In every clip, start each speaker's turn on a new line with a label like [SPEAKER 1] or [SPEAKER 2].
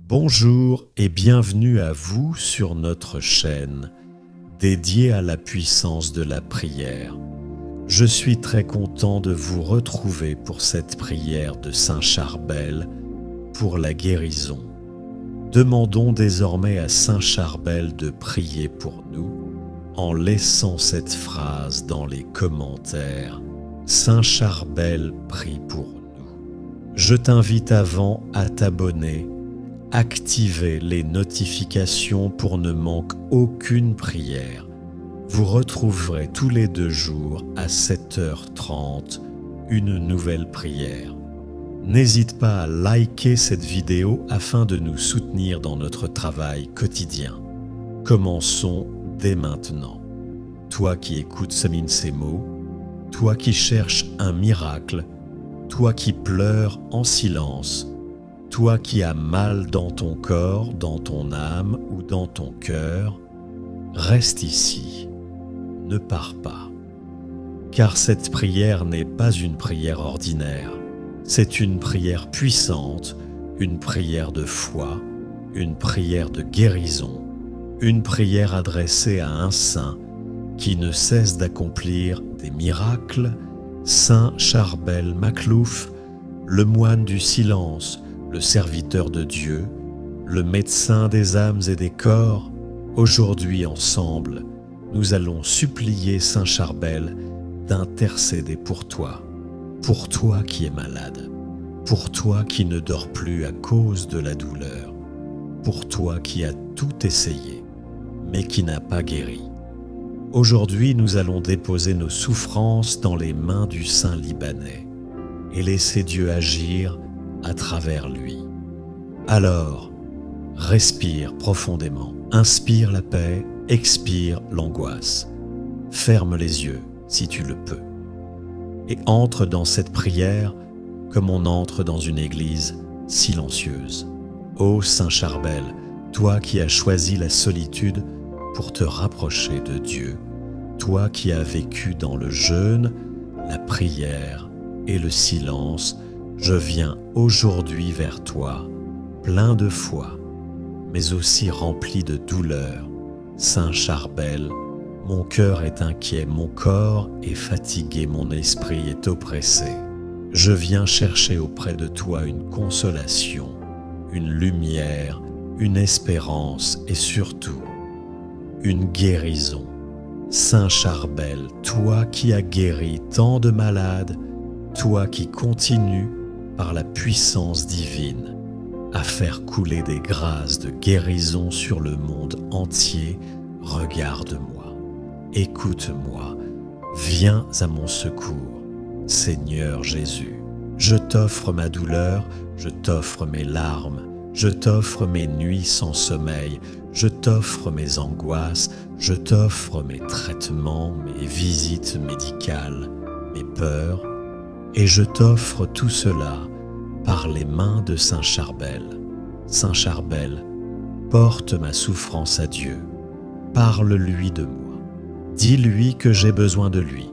[SPEAKER 1] Bonjour et bienvenue à vous sur notre chaîne dédiée à la puissance de la prière. Je suis très content de vous retrouver pour cette prière de Saint Charbel pour la guérison. Demandons désormais à Saint Charbel de prier pour nous en laissant cette phrase dans les commentaires. Saint Charbel prie pour nous. Je t'invite avant à t'abonner. Activez les notifications pour ne manquer aucune prière. Vous retrouverez tous les 2 jours à 7h30 une nouvelle prière. N'hésite pas à liker cette vidéo afin de nous soutenir dans notre travail quotidien. Commençons dès maintenant. Toi qui écoutes ces mots, toi qui cherches un miracle, toi qui pleures en silence, toi qui as mal dans ton corps, dans ton âme ou dans ton cœur, reste ici, ne pars pas. Car cette prière n'est pas une prière ordinaire, c'est une prière puissante, une prière de foi, une prière de guérison, une prière adressée à un saint qui ne cesse d'accomplir des miracles, Saint Charbel Makhlouf, le moine du silence, le serviteur de Dieu, le médecin des âmes et des corps. Aujourd'hui ensemble, nous allons supplier Saint Charbel d'intercéder pour toi qui es malade, pour toi qui ne dors plus à cause de la douleur, pour toi qui as tout essayé, mais qui n'a pas guéri. Aujourd'hui, nous allons déposer nos souffrances dans les mains du Saint Libanais et laisser Dieu agir à travers lui. Alors, respire profondément, inspire la paix, expire l'angoisse. Ferme les yeux si tu le peux et entre dans cette prière comme on entre dans une église silencieuse. Ô Saint Charbel, toi qui as choisi la solitude pour te rapprocher de Dieu, toi qui as vécu dans le jeûne, la prière et le silence, je viens aujourd'hui vers toi, plein de foi, mais aussi rempli de douleur. Saint Charbel, mon cœur est inquiet, mon corps est fatigué, mon esprit est oppressé. Je viens chercher auprès de toi une consolation, une lumière, une espérance et surtout une guérison. Saint Charbel, toi qui as guéri tant de malades, toi qui continues par la puissance divine à faire couler des grâces de guérison sur le monde entier, regarde-moi, écoute-moi, viens à mon secours. Seigneur Jésus, je t'offre ma douleur, je t'offre mes larmes, je t'offre mes nuits sans sommeil, je t'offre mes angoisses, je t'offre mes traitements, mes visites médicales, mes peurs, et je t'offre tout cela par les mains de Saint Charbel. Saint Charbel, porte ma souffrance à Dieu. Parle-lui de moi. Dis-lui que j'ai besoin de lui.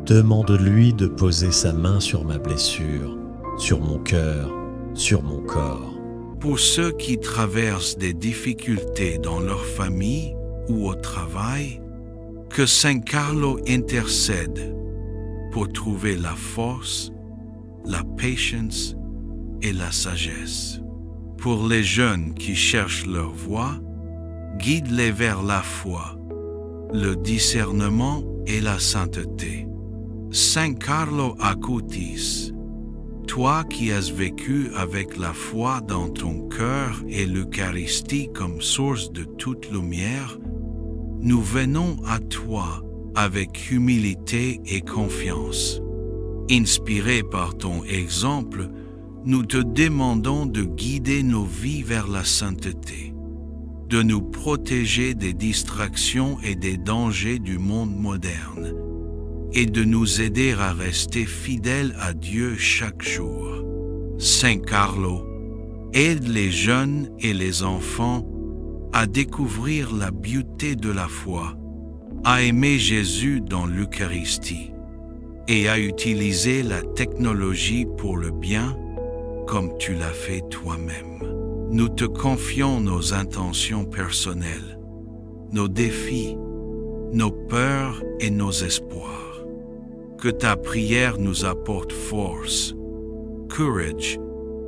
[SPEAKER 1] Demande-lui de poser sa main sur ma blessure, sur mon cœur, sur mon corps.
[SPEAKER 2] Pour ceux qui traversent des difficultés dans leur famille ou au travail, que Saint Carlo intercède pour trouver la force, la patience et la sagesse. Pour les jeunes qui cherchent leur voie, guide-les vers la foi, le discernement et la sainteté. Saint Carlo Acutis, toi qui as vécu avec la foi dans ton cœur et l'Eucharistie comme source de toute lumière, nous venons à toi avec humilité et confiance. Inspirés par ton exemple, nous te demandons de guider nos vies vers la sainteté, de nous protéger des distractions et des dangers du monde moderne, et de nous aider à rester fidèles à Dieu chaque jour. Saint Carlo, aide les jeunes et les enfants à découvrir la beauté de la foi, à aimer Jésus dans l'Eucharistie et à utiliser la technologie pour le bien comme tu l'as fait toi-même. nous te confions nos intentions personnelles, nos défis, nos peurs et nos espoirs. Que ta prière nous apporte force, courage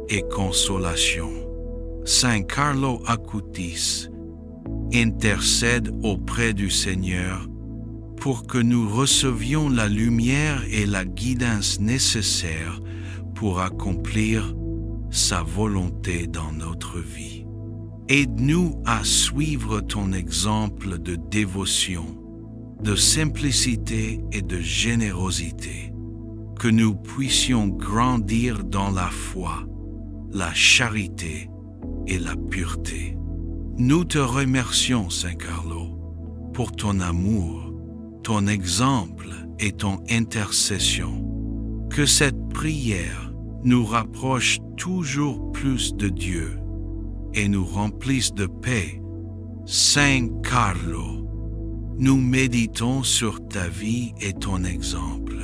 [SPEAKER 2] et consolation. Saint Carlo Acutis, intercède auprès du Seigneur pour que nous recevions la lumière et la guidance nécessaires pour accomplir sa volonté dans notre vie. Aide-nous à suivre ton exemple de dévotion, de simplicité et de générosité, que nous puissions grandir dans la foi, la charité et la pureté. Nous te remercions, Saint Carlo, pour ton amour, ton exemple et ton intercession. Que cette prière nous rapproche toujours plus de Dieu et nous remplisse de paix. Saint Carlo, nous méditons sur ta vie et ton exemple.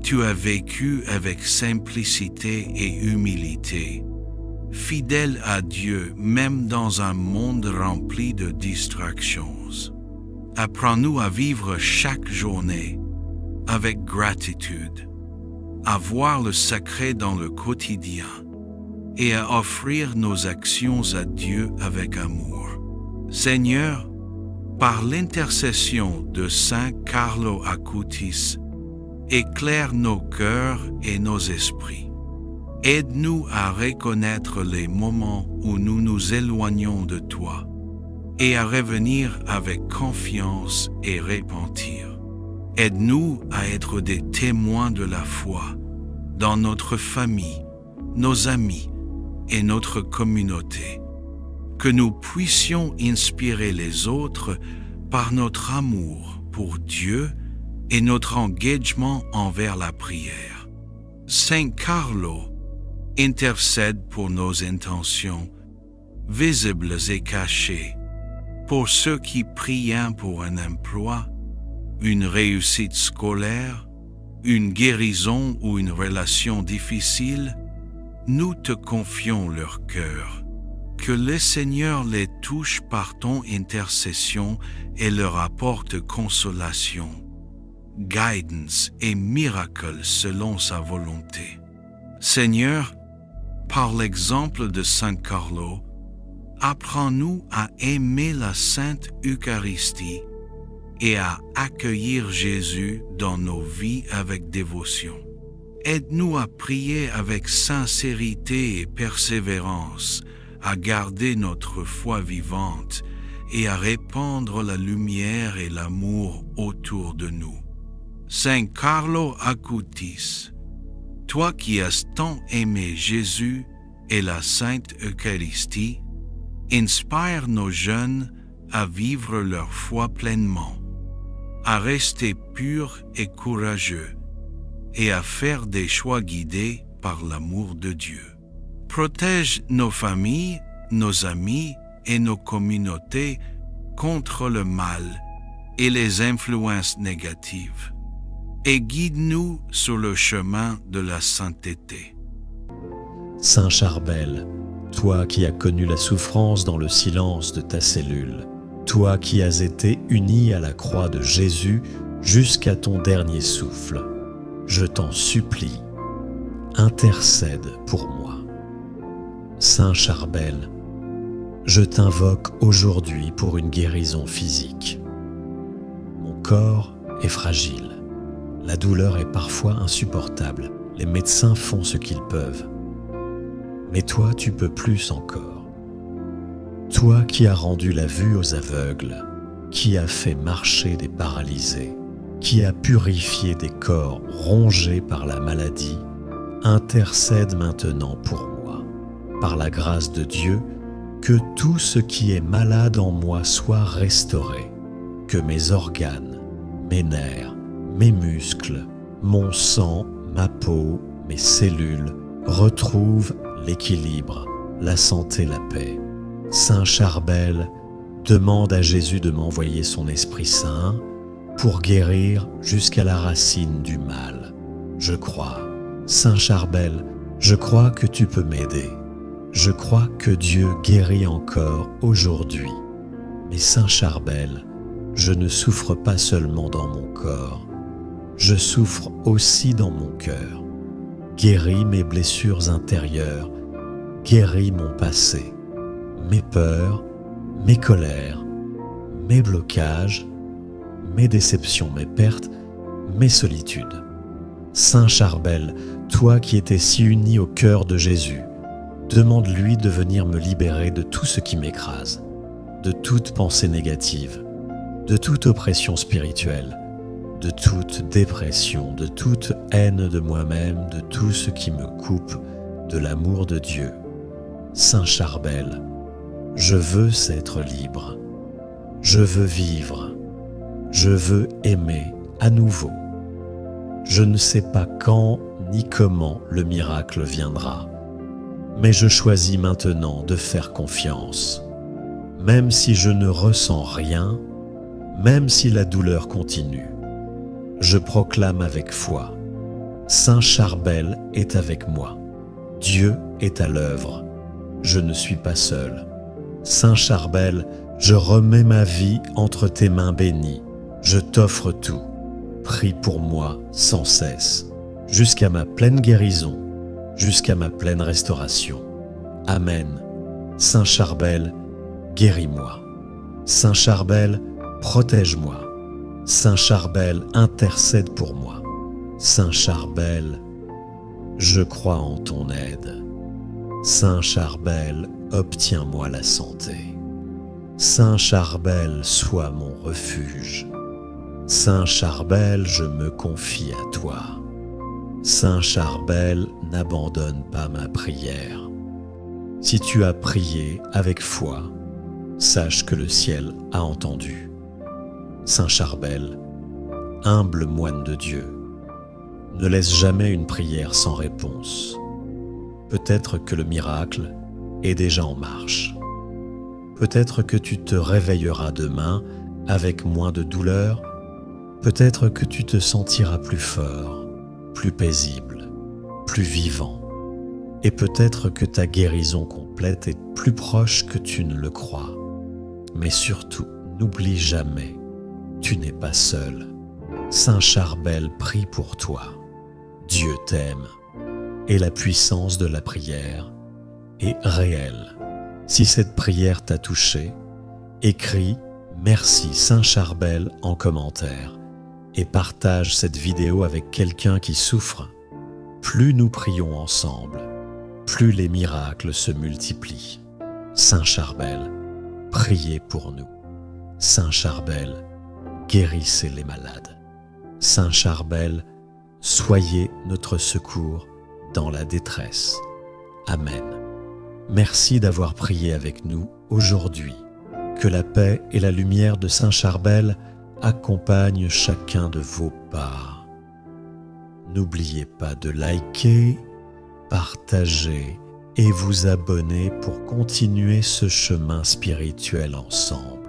[SPEAKER 2] Tu as vécu avec simplicité et humilité, fidèle à Dieu même dans un monde rempli de distractions. Apprends-nous à vivre chaque journée avec gratitude, à voir le sacré dans le quotidien et à offrir nos actions à Dieu avec amour. Seigneur, par l'intercession de Saint Carlo Acutis, éclaire nos cœurs et nos esprits. Aide-nous à reconnaître les moments où nous nous éloignons de toi et à revenir avec confiance et repentir. Aide-nous à être des témoins de la foi dans notre famille, nos amis et notre communauté. Que nous puissions inspirer les autres par notre amour pour Dieu et notre engagement envers la prière. Saint Carlo, intercède pour nos intentions, visibles et cachées, pour ceux qui prient pour un emploi, une réussite scolaire, une guérison ou une relation difficile. Nous te confions leur cœur. Que le Seigneur les touche par ton intercession et leur apporte consolation, guidance et miracle selon sa volonté. Seigneur, par l'exemple de Saint Carlo, apprends-nous à aimer la Sainte Eucharistie et à accueillir Jésus dans nos vies avec dévotion. Aide-nous à prier avec sincérité et persévérance, à garder notre foi vivante et à répandre la lumière et l'amour autour de nous. Saint Carlo Acutis, toi qui as tant aimé Jésus et la Sainte Eucharistie, inspire nos jeunes à vivre leur foi pleinement, à rester purs et courageux et à faire des choix guidés par l'amour de Dieu. Protège nos familles, nos amis et nos communautés contre le mal et les influences négatives, et guide-nous sur le chemin de la sainteté.
[SPEAKER 1] Saint Charbel, toi qui as connu la souffrance dans le silence de ta cellule, toi qui as été uni à la croix de Jésus jusqu'à ton dernier souffle, je t'en supplie, intercède pour moi. Saint Charbel, je t'invoque aujourd'hui pour une guérison physique. Mon corps est fragile. La douleur est parfois insupportable. Les médecins font ce qu'ils peuvent. Mais toi, tu peux plus encore. Toi qui as rendu la vue aux aveugles, qui as fait marcher des paralysés, qui as purifié des corps rongés par la maladie, intercède maintenant pour moi. Par la grâce de Dieu, que tout ce qui est malade en moi soit restauré, que mes organes, mes nerfs, mes muscles, mon sang, ma peau, mes cellules retrouvent l'équilibre, la santé, la paix. Saint Charbel, demande à Jésus de m'envoyer son Esprit Saint pour guérir jusqu'à la racine du mal. Je crois. Saint Charbel, je crois que tu peux m'aider. Je crois que Dieu guérit encore aujourd'hui. Mais Saint Charbel, je ne souffre pas seulement dans mon corps, je souffre aussi dans mon cœur. Guéris mes blessures intérieures, guéris mon passé, mes peurs, mes colères, mes blocages, mes déceptions, mes pertes, mes solitudes. Saint Charbel, toi qui étais si uni au cœur de Jésus, demande-lui de venir me libérer de tout ce qui m'écrase, de toute pensée négative, de toute oppression spirituelle, de toute dépression, de toute haine de moi-même, de tout ce qui me coupe de l'amour de Dieu. Saint Charbel, je veux être libre, je veux vivre, je veux aimer à nouveau. Je ne sais pas quand ni comment le miracle viendra, mais je choisis maintenant de faire confiance. Même si je ne ressens rien, même si la douleur continue, je proclame avec foi, Saint Charbel est avec moi, Dieu est à l'œuvre, je ne suis pas seul. Saint Charbel, je remets ma vie entre tes mains bénies, je t'offre tout, prie pour moi sans cesse, jusqu'à ma pleine guérison, jusqu'à ma pleine restauration. Amen. Saint Charbel, guéris-moi. Saint Charbel, protège-moi. Saint Charbel, intercède pour moi. Saint Charbel, je crois en ton aide. Saint Charbel, obtiens-moi la santé. Saint Charbel, sois mon refuge. Saint Charbel, je me confie à toi. Saint Charbel, n'abandonne pas ma prière. Si tu as prié avec foi, sache que le ciel a entendu. Saint Charbel, humble moine de Dieu, ne laisse jamais une prière sans réponse. Peut-être que le miracle est déjà en marche. Peut-être que tu te réveilleras demain avec moins de douleur. Peut-être que tu te sentiras plus fort, plus paisible, plus vivant. Et peut-être que ta guérison complète est plus proche que tu ne le crois. Mais surtout, n'oublie jamais, tu n'es pas seul. Saint Charbel prie pour toi. Dieu t'aime. Et la puissance de la prière est réelle. Si cette prière t'a touché, écris « Merci Saint Charbel » en commentaire et partage cette vidéo avec quelqu'un qui souffre. Plus nous prions ensemble, plus les miracles se multiplient. Saint Charbel, priez pour nous. Saint Charbel, guérissez les malades. Saint Charbel, soyez notre secours dans la détresse. Amen. Merci d'avoir prié avec nous aujourd'hui. Que la paix et la lumière de Saint Charbel accompagnent chacun de vos pas. N'oubliez pas de liker, partager et vous abonner pour continuer ce chemin spirituel ensemble.